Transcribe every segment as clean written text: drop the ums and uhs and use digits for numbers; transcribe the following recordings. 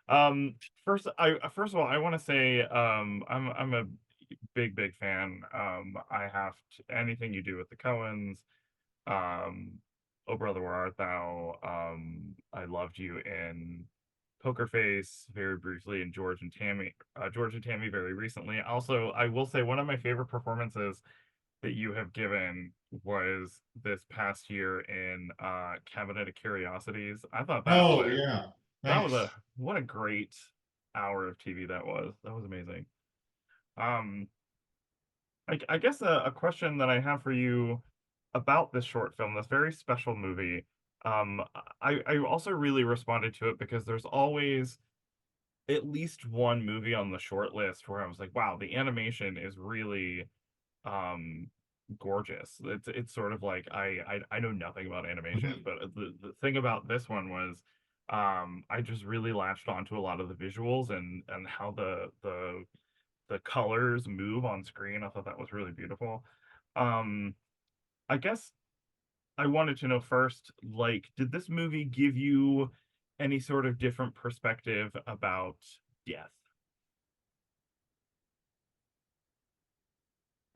Um, first of all, I want to say I'm a big fan. I have anything you do with the Coens. Um, Oh Brother, Where Art Thou? I loved you in Poker Face very briefly, and George and Tammy very recently. Also, I will say one of my favorite performances that you have given was this past year in Cabinet of Curiosities. I thought Oh yeah, that was a thanks. what a great hour of TV that was. That was amazing. Um, I guess a question that I have for you about this short film, this very special movie. Um, I also really responded to it because there's always at least one movie on the short list where I was like, wow, the animation is really um gorgeous. It's sort of like I know nothing about animation, but the thing about this one was I just really latched onto a lot of the visuals and how the colors move on screen. I thought that was really beautiful. Um I guess I wanted to know first, like, did this movie give you any sort of different perspective about death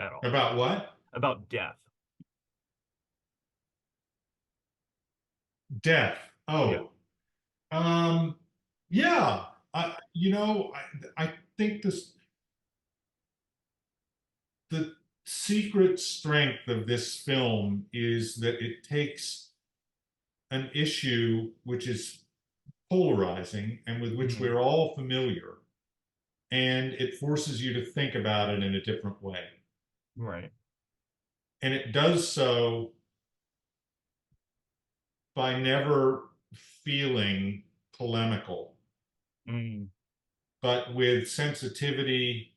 at all? About what? About death. Death. Yeah. Oh, um, yeah. I think the secret strength of this film is that it takes an issue which is polarizing and with which Hmm. we're all familiar, and it forces you to think about it in a different way. Right. And it does so by never feeling polemical, Mm. but with sensitivity,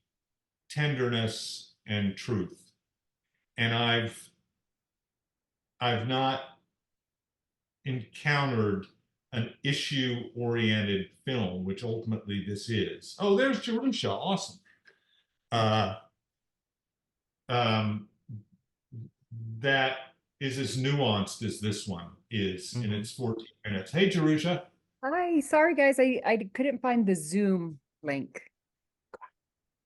tenderness, and truth. And I've not encountered an issue oriented film, which ultimately this is. Oh, there's Jerusha. Awesome. Uh, um, that is as nuanced as this one is in Hmm. its 14 minutes. Hey, Jerusha. Hi, sorry guys, I couldn't find the Zoom link.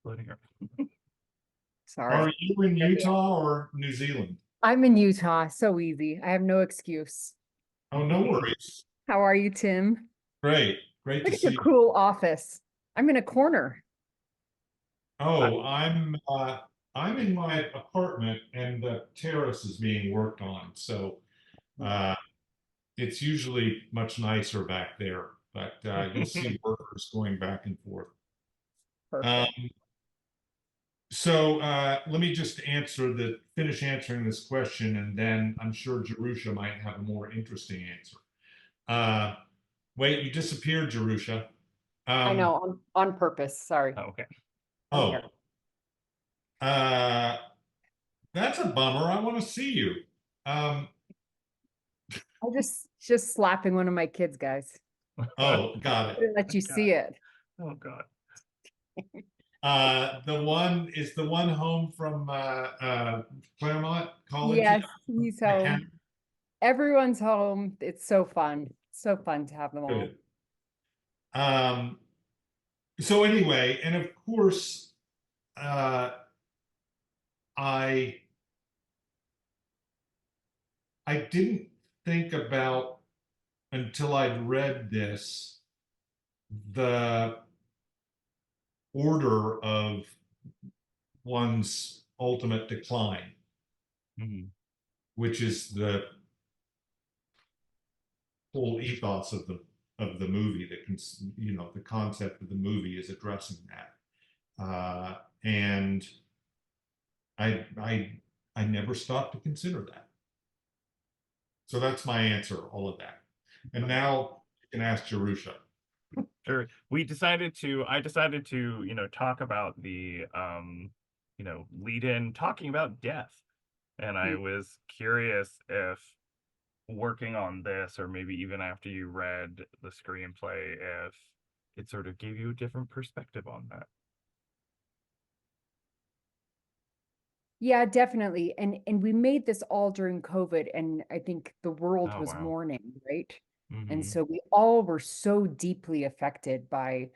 Floating her. Are Sorry. you in Utah or New Zealand? I'm in Utah, so easy. I have no excuse. Oh, no worries. How are you, Tim? Great. Great to Look at your see you. cool office. I'm in a corner. Oh, I'm in my apartment and the terrace is being worked on. So uh, it's usually much nicer back there, but you'll see workers going back and forth. Um, Perfect. let me just finish answering this question, and then I'm sure Jerusha might have a more interesting answer. Uh, Wait, you disappeared, Jerusha. I Um, know, on purpose. Sorry. Okay. I'm here. oh, uh, that's a bummer. I want to see you. Um, I just slapping one of my kids, guys. oh, got it. Didn't let you God. see it. Oh God. The one home from Claremont College. Yeah, Yes, he's I can. home. Everyone's home. It's so fun. So fun to have them all. Good. Um, so anyway, and of course, uh, I I didn't think about until I'd read this the order of one's ultimate decline, Hmm. which is the whole ethos of the movie. That can, the concept of the movie is addressing that, and I I I never stopped to consider that. So that's my answer. All of that, and Okay. now you can ask Jerusha. Sure. I decided to, talk about lead in talking about death. And I Hmm. was curious if working on this, or maybe even after you read the screenplay, if it sort of gave you a different perspective on that. Yeah, definitely. And we made this all during COVID, and I think the world Oh, was wow. mourning, right? And Mm-hmm. so we all were so deeply affected by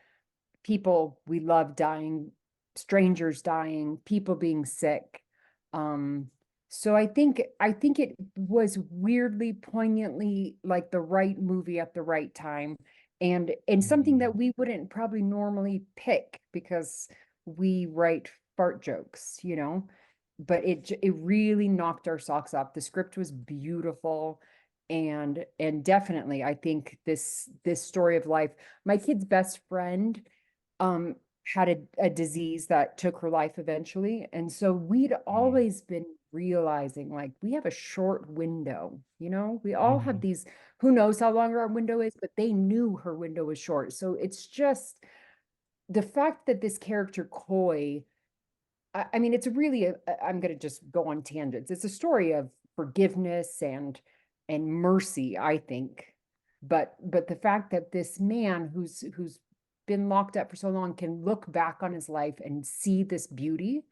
people we love dying, strangers dying, people being sick. Um, so I think it was weirdly, poignantly like the right movie at the right time, and something Mm-hmm. that we wouldn't probably normally pick because we write fart jokes, you know. But it really knocked our socks off. The script was beautiful, and definitely I think this story of life. My kid's best friend um had a disease that took her life eventually, and so we'd always been realizing like we have a short window, you know, we all Mm-hmm. have these, who knows how long our window is, but they knew her window was short. So it's just the fact that this character Coy, I mean, it's really I'm going to just go on tangents. It's a story of forgiveness and mercy, I think. But the fact that this man who's been locked up for so long can look back on his life and see this beauty,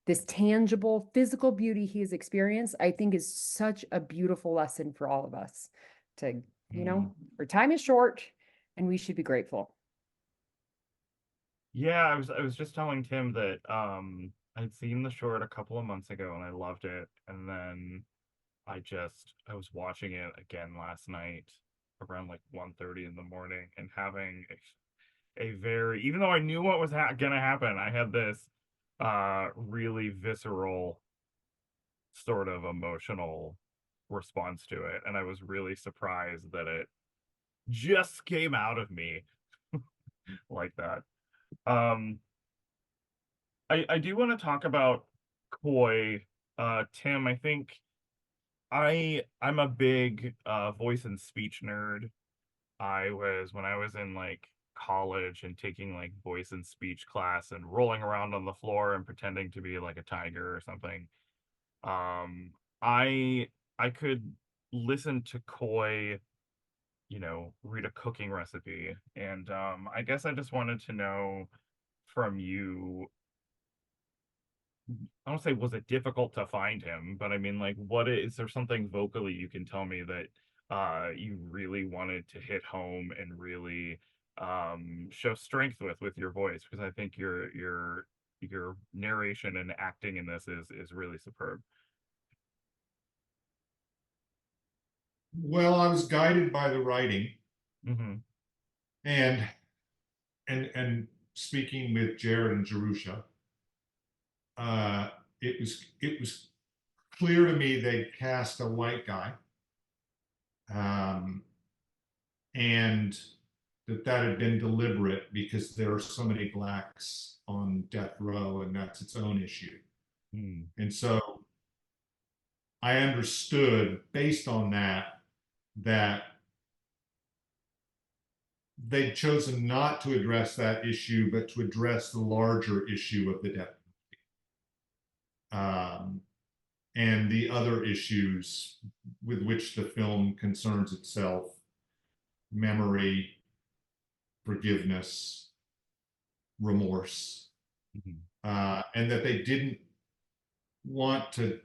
this tangible physical beauty he has experienced, I think is such a beautiful lesson for all of us to, you Mm. know, our time is short and we should be grateful. Yeah, I was just telling Tim that I'd seen the short a couple of months ago and I loved it. And then I was watching it again last night around like 1:30 in the morning and having a very, even though I knew what was gonna happen, I had this really visceral sort of emotional response to it, and I was really surprised that it just came out of me like that. Um, I do want to talk about Koi. Tim, I think I'm a big voice and speech nerd. When I was in like college and taking like voice and speech class and rolling around on the floor and pretending to be like a tiger or something. Um, I I could listen to Koi, read a cooking recipe, and I guess I just wanted to know from you. I don't say was it difficult to find him, but I mean like is there something vocally you can tell me that you really wanted to hit home and really show strength with your voice? Because I think your narration and acting in this is really superb. Well, I was guided by the writing, Hmm. and and speaking with Jared and Jerusha, uh, it was clear to me they cast a white guy, um, and that had been deliberate because there are so many blacks on death row, and that's its own issue. Mm, And so I understood based on that they'd chosen not to address that issue, but to address the larger issue of the death um, and the other issues with which the film concerns itself: memory, forgiveness, remorse, mhm, and that they didn't want to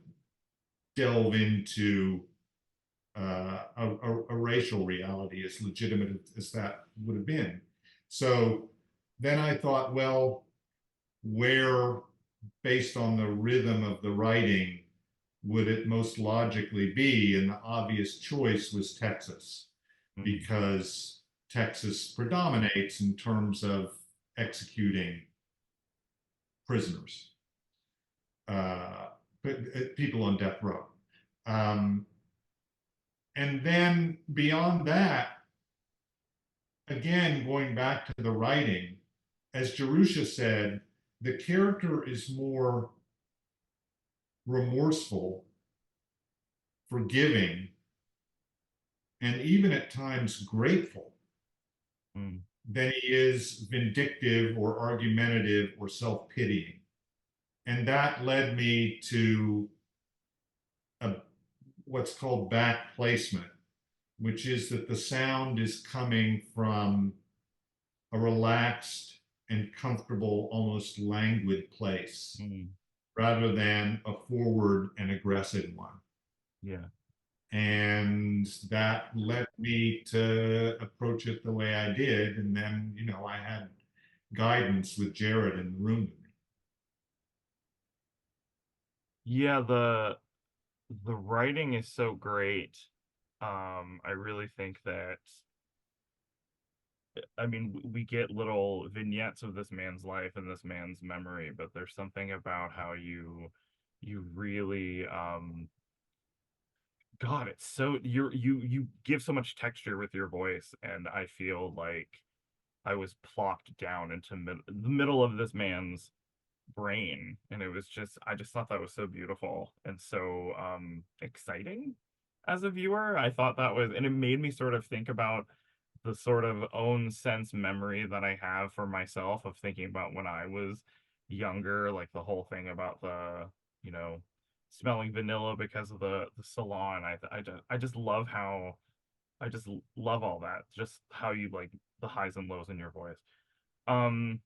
delve into a racial reality as legitimate as that would have been. So then I thought, well, where, based on the rhythm of the writing, would it most logically be? And the obvious choice was Texas, mhm, because Texas predominates in terms of executing prisoners, uh, people on death row. Um, and then beyond that, again, going back to the writing, as Jerusha said, the character is more remorseful, forgiving, and even at times grateful mm, than he is vindictive or argumentative or self pitying. And that led me to a, what's called back placement, which is that the sound is coming from a relaxed and comfortable, almost languid place mm, rather than a forward and aggressive one. yeah. And that led me to approach it the way I did. And then, I had guidance with Jared in the room with me. Yeah, the writing is so great. I really think that I mean we get little vignettes of this man's life and this man's memory, but there's something about how you really God, it's so you give so much texture with your voice, and I feel like I was plopped down into the middle of this man's brain, and it was just I just thought that was so beautiful and so exciting as a viewer. I thought that was, and it made me sort of think about the sort of own sense memory that I have for myself of thinking about when I was younger, like the whole thing about the, you know, smelling vanilla because of the salon. I just love how I just love all that. Just how you like the highs and lows in your voice. Um,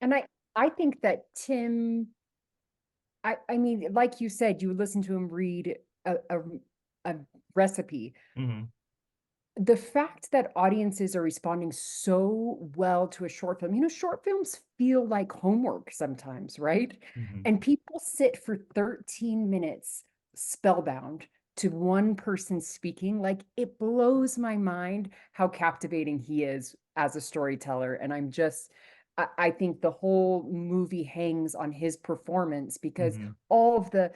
And I think that Tim, I mean, like you said, you listen to him read a recipe. mhm, The fact that audiences are responding so well to a short film, short films feel like homework sometimes, right? mhm, And people sit for 13 minutes spellbound to one person speaking. Like, it blows my mind how captivating he is as a storyteller. And I think the whole movie hangs on his performance because mhm. all of the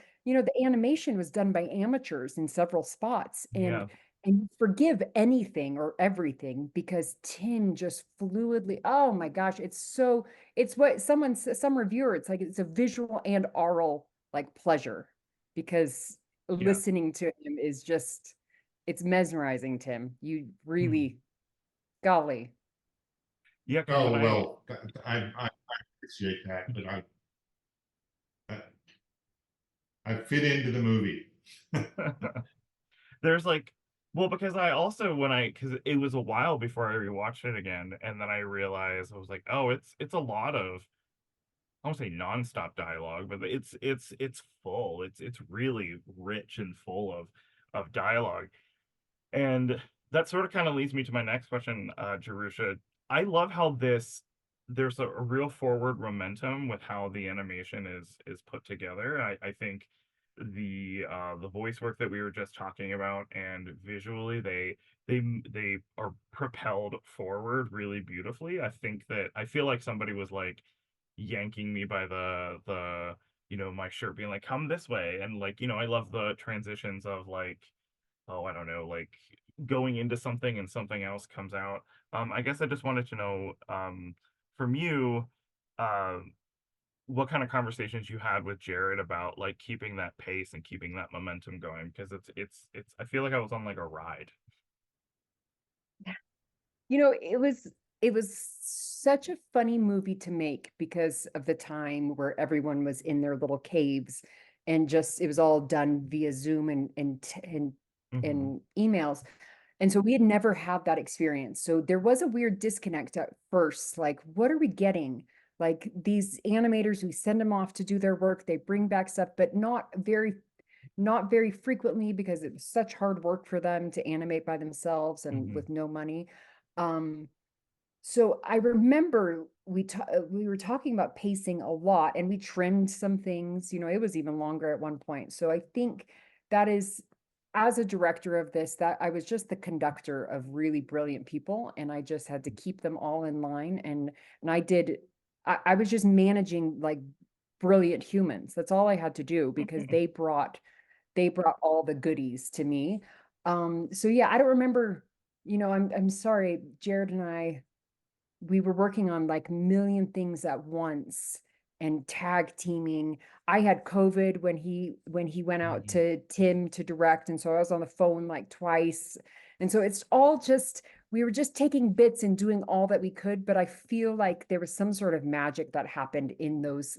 animation was done by amateurs in several spots. And Yeah. and you forgive anything or everything because Tim just fluidly, oh my gosh, it's what some reviewer, it's like it's a visual and oral like pleasure because Yeah. listening to him is just, it's mesmerizing, Tim. You Mhm. really, golly. Yeah, because when Oh, well, I appreciate that, but I fit into the movie. there's like, well, because I also when I because it was a while before I rewatched it again, and then I realized I was like, oh, it's a lot of I won't say nonstop dialogue, but it's full. It's really rich and full of dialogue. And that sort of kind of leads me to my next question, Jerusha. I love how there's a real forward momentum with how the animation is put together. I think the voice work that we were just talking about and visually they are propelled forward really beautifully. I think that I feel like somebody was like yanking me by the my shirt being like come this way, and like I love the transitions of like oh, I don't know, like going into something and something else comes out. I guess I just wanted to know, from you, um, what kind of conversations you had with Jared about like keeping that pace and keeping that momentum going, because it's I feel like I was on like a ride. It was such a funny movie to make because of the time where everyone was in their little caves and just it was all done via Zoom Hmm. and emails. And so we had never had that experience. So there was a weird disconnect at first. Like, what are we getting? Like these animators, we send them off to do their work, they bring back stuff, but not very frequently because it was such hard work for them to animate by themselves and Hmm. with no money. Um, so I remember we were talking about pacing a lot and we trimmed some things, it was even longer at one point. So I think that is, as a director of this, that I was just the conductor of really brilliant people and I just had to keep them all in line and I was just managing like brilliant humans. That's all I had to do because they brought all the goodies to me. So yeah, I don't remember, I'm sorry, Jared and I, we were working on like a million things at once and tag teaming. I had COVID when he went out Hmm. to Tim to direct, and so I was on the phone like twice. And so it's all just we were just taking bits and doing all that we could, but I feel like there was some sort of magic that happened in those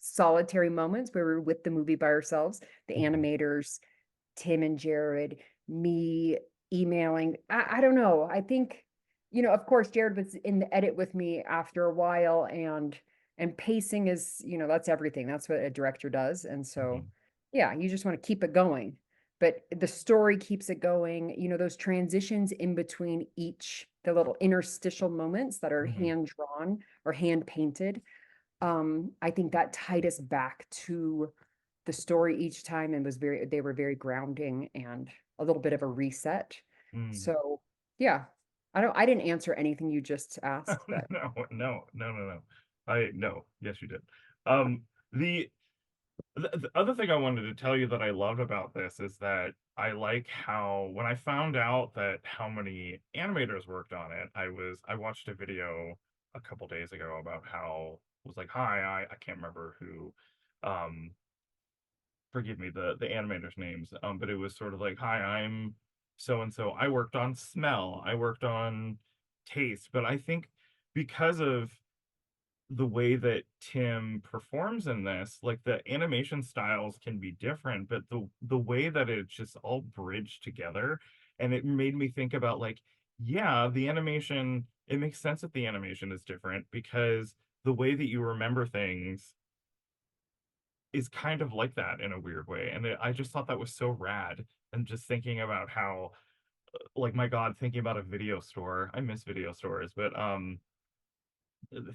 solitary moments where we were with the movie by ourselves, the Hmm. animators, Tim and Jared, me emailing. I don't know. I think, of course, Jared was in the edit with me after a while, and pacing is, that's everything. That's what a director does. And so, Hmm. yeah, you just want to keep it going. but the story keeps it going. You know, those transitions in between the little interstitial moments that are Mhm. hand drawn or hand painted. I think that tied us back to the story each time and they were very grounding and a little bit of a reset. Mm. So yeah, I didn't answer anything you just asked, but No, no, no, no, no. No. Yes, you did. Um, the, the other thing I wanted to tell you that I loved about this is that I like how when I found out that how many animators worked on it, I watched a video a couple days ago about how it was like, hi, I can't remember who, um, forgive me, the animators' names, but it was sort of like, hi, I'm so and so. I worked on smell, I worked on taste, but I think because of the way that Tim performs in this, like the animation styles can be different, but the way that it's just all bridged together, and it made me think about like, yeah, the animation, it makes sense that the animation is different because the way that you remember things is kind of like that in a weird way. And I just thought that was so rad. And just thinking about how, like, my God, thinking about a video store. I miss video stores, but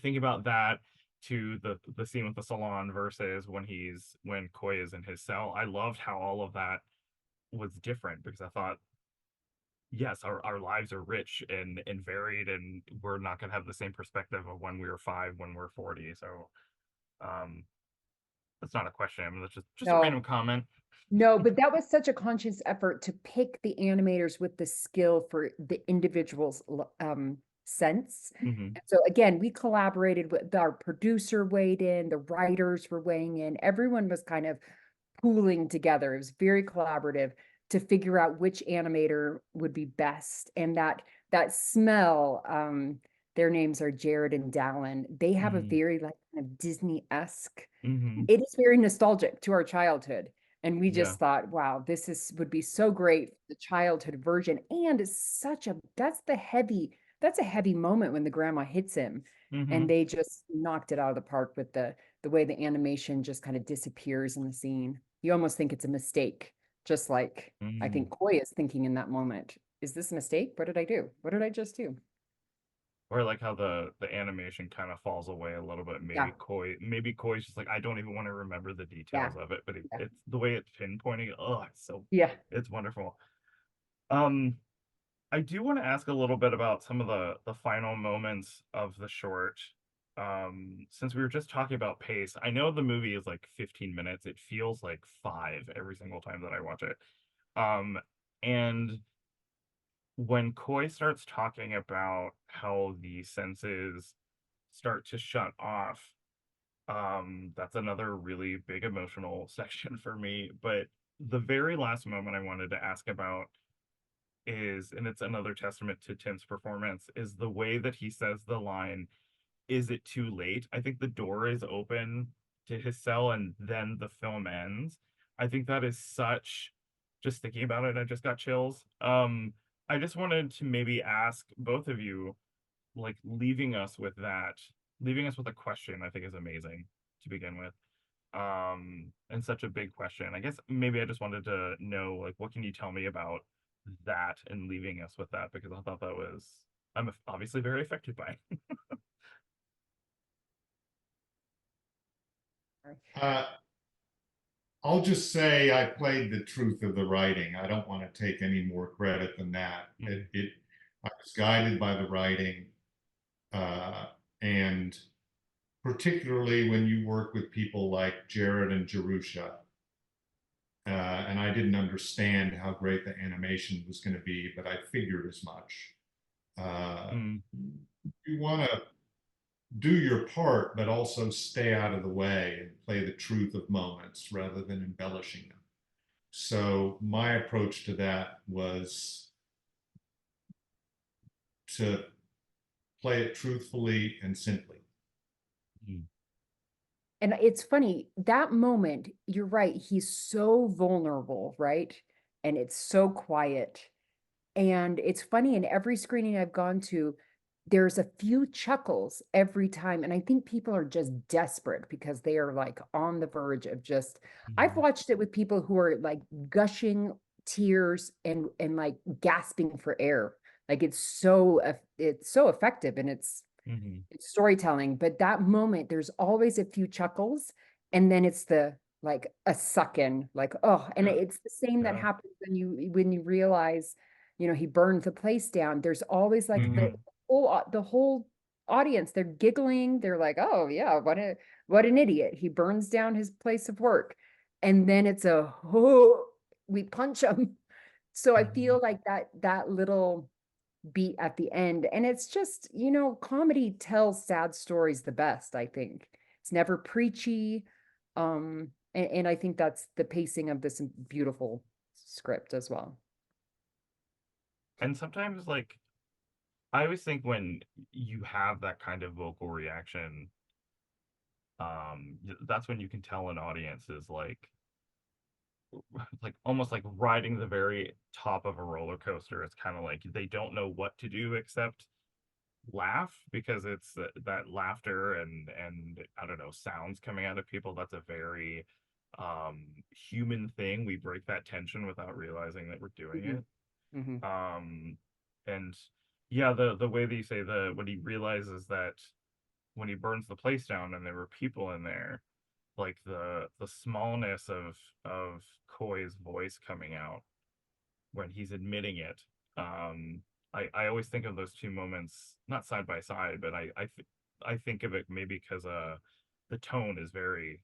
thinking about that to the scene with the salon versus when Koi is in his cell. I loved how all of that was different because I thought, yes, our lives are rich and varied, and we're not gonna have the same perspective of when we were 5, when we're 40. So um that's not a question. I mean, that's just a no. random comment. No, but that was such a conscious effort to pick the animators with the skill for the individual's sense. Hmm. And so again, we collaborated with our producer weighed in, the writers were weighing in, everyone was kind of pooling together. It was very collaborative to figure out which animator would be best. And that smell, their names are Jared and Dallin. They have a Hmm. very like kind of Disney-esque, Hmm. it is very nostalgic to our childhood. And we Yeah. just thought, wow, this is would be so great, the childhood version. And it's such a that's a heavy moment when the grandma hits him. And Hmm. they just knocked it out of the park with the way the animation just kind of disappears in the scene. You almost think it's a mistake, just like I Mm. think Koi is thinking in that moment. Is this a mistake? What did I do? What did I just do? Or like how the animation kind of falls away a little bit. Yeah, Maybe Koi's just like, I don't even want to remember the yeah, details of it, but yeah, it's the way it's pinpointing. Oh, yeah. it's wonderful. Um, I do want to ask a little bit about some of the final moments of the short. Since we were just talking about pace, I know the movie is like 15 minutes. It feels like 5 every single time that I watch it. And when Koi starts talking about how the senses start to shut off, that's another really big emotional section for me. But the very last moment I wanted to ask about is, and it's another testament to Tim's performance, is the way that he says the line, "Is it too late?" I think the door is open to his cell and then the film ends. I think that is such, just thinking about it, I just got chills. I just wanted to maybe ask both of you, like leaving us with a question, I think is amazing to begin with. And such a big question. I guess maybe I just wanted to know, like, what can you tell me about that and leaving us with that? Because I thought that was, I'm obviously very affected by it. Uh, I'll just say I played the truth of the writing. I don't want to take any more credit than that. Mhm. I was guided by the writing, uh, and particularly when you work with people like Jared and Jerusha. And I didn't understand how great the animation was going to be, but I figured as much. Uh, Mm. you want to do your part, but also stay out of the way and play the truth of moments rather than embellishing them. So my approach to that was to play it truthfully and simply. Mm. And it's funny, that moment, you're right, he's so vulnerable, right? And it's so quiet. And it's funny, in every screening I've gone to, there's a few chuckles every time. And I think people are just desperate because they are like on the verge of just, I've Mhm. watched it with people who are like gushing tears and like gasping for air. Like it's so effective, and it's Mhm. storytelling. But that moment, there's always a few chuckles, and then it's the like a suck in, like, oh, and Yeah. it's the same that Yeah. happens when you realize, he burned the place down. There's always like Mhm. the whole audience, they're giggling, they're like, oh yeah, what an idiot. He burns down his place of work. And then it's oh, we punch him. So I Mhm. feel like that little beat at the end. And it's just, comedy tells sad stories the best, I think. It's never preachy. And I think that's the pacing of this beautiful script as well. And sometimes, like, I always think when you have that kind of vocal reaction, that's when you can tell an audience is like almost like riding the very top of a roller coaster. It's kind of like they don't know what to do except laugh, because it's that laughter and I don't know, sounds coming out of people. That's a very human thing. We break that tension without realizing that we're doing Mhm, it. mhm, Um, and yeah, the way that you say when he realizes that when he burns the place down and there were people in there, like the smallness of Coy's voice coming out when he's admitting it. Um, I always think of those two moments not side by side, but I think of it maybe because the tone is very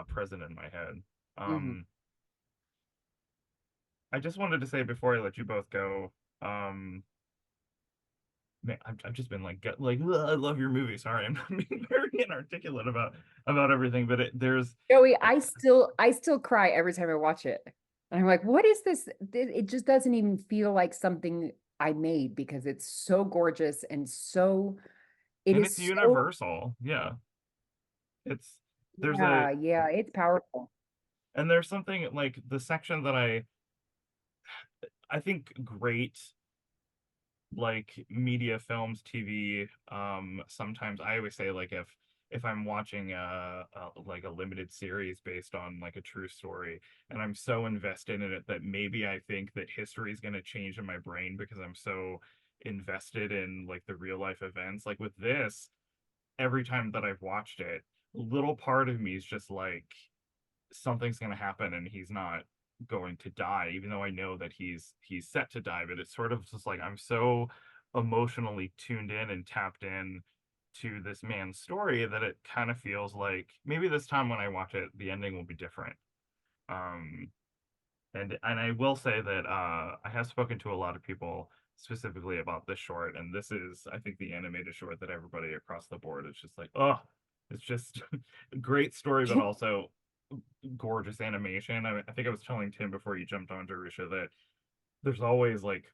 present in my head. mhm. Um, I just wanted to say before I let you both go, man, I've just been like "Ugh, I love your movie." Sorry, I'm not being very inarticulate about everything, but there's Joey, I still cry every time I watch it. And I'm like, what is this? It just doesn't even feel like something I made, because it's so gorgeous and it and is it's so, universal. Yeah, it's there's a yeah, yeah, it's powerful. and there's something like the section that I think great, like media, films, TV. Sometimes I always say, like, if I'm watching like a limited series based on like a true story, and I'm so invested in it that maybe I think that history is going to change in my brain because I'm so invested in like the real life events. Like with this, every time that I've watched it, a little part of me is just like something's going to happen and he's not going to die, even though I know that he's set to die. But it's sort of just like I'm so emotionally tuned in and tapped in to this man's story that it kind of feels like maybe this time when I watch it the ending will be different. um and I will say that I have spoken to a lot of people specifically about this short, and this is, I think, the animated short that everybody across the board is just like, oh, it's just a great story, but also gorgeous animation. I think I was telling Tim before you jumped on, Jerusha, that there's always like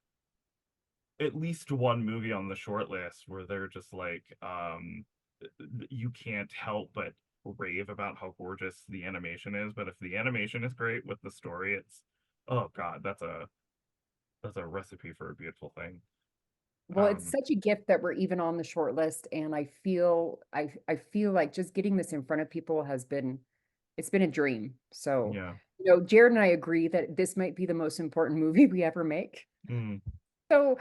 at least one movie on the short list where they're just like, you can't help but rave about how gorgeous the animation is. But if the animation is great with the story, it's, oh God, that's a recipe for a beautiful thing. Well, it's Um, such a gift that we're even on the short list, and I feel like just getting this in front of people it's been a dream. So, yeah. Jared and I agree that this might be the most important movie we ever make. Mm. So,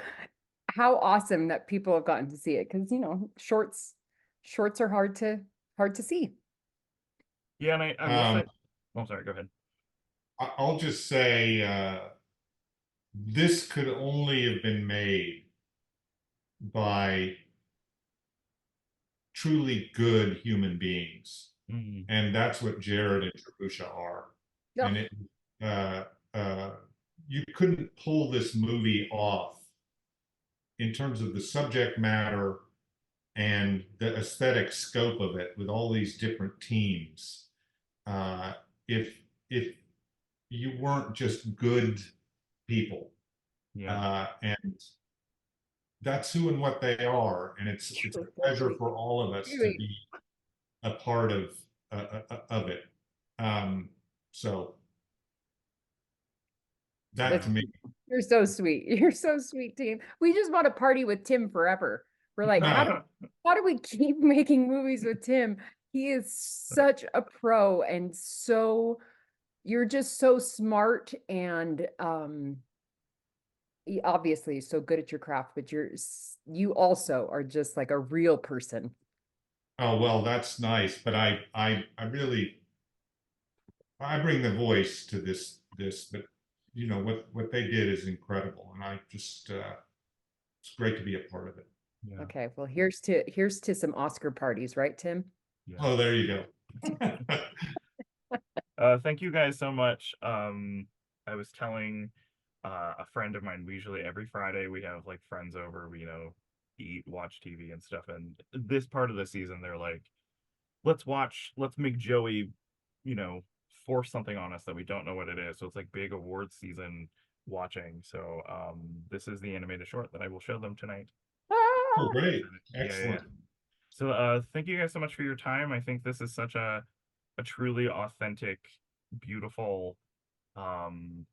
how awesome that people have gotten to see it, because shorts are hard to see. Yeah, and I will Um, say, oh, sorry, go ahead. I'll just say this could only have been made by truly good human beings, Mm. and that's what Jared and Jerusha are. Yeah. And uh, uh, you couldn't pull this movie off in terms of the subject matter and the aesthetic scope of it with all these different teams. Uh, if you weren't just good people, Yeah. and that's who and what they are, and it's a You're so pleasure sweet. for all of us to Really. be a part of it. Um, so that That's to me, You're so sweet. You're so sweet, Tim. We just want to party with Tim forever. We're like, how do we keep making movies with Tim? He is such a pro and so you're just so smart and obviously so good at your craft, but you also are just like a real person. Oh, well, that's nice, but I really, I bring the voice to this, but you know, what they did is incredible. And I just, it's great to be a part of it. Yeah. Okay, well, here's to some Oscar parties, right, Tim? Yeah. Oh, there you go. Thank you guys so much. I was telling a friend of mine, we usually every Friday we have like friends over, we, eat, watch TV and stuff. And this part of the season, they're like, let's make Joey, you know, force something on us that we don't know what it is. So it's like big awards season watching. So this is the animated short that I will show them tonight. Oh, Ah! great. Yeah, yeah. Excellent. So thank you guys so much for your time. I think this is such a truly authentic, beautiful film,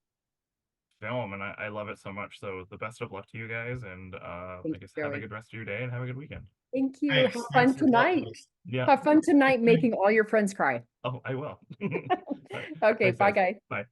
and I love it so much. So the best of luck to you guys, and Thank I you, guess have a Joey. good rest of your day and have a good weekend. Thank you. Have Thanks. fun Thanks for talking. tonight. Yeah. Have fun tonight making all your friends cry. Oh, I will. All right. Okay, Thanks, bye, guys. guys. Bye.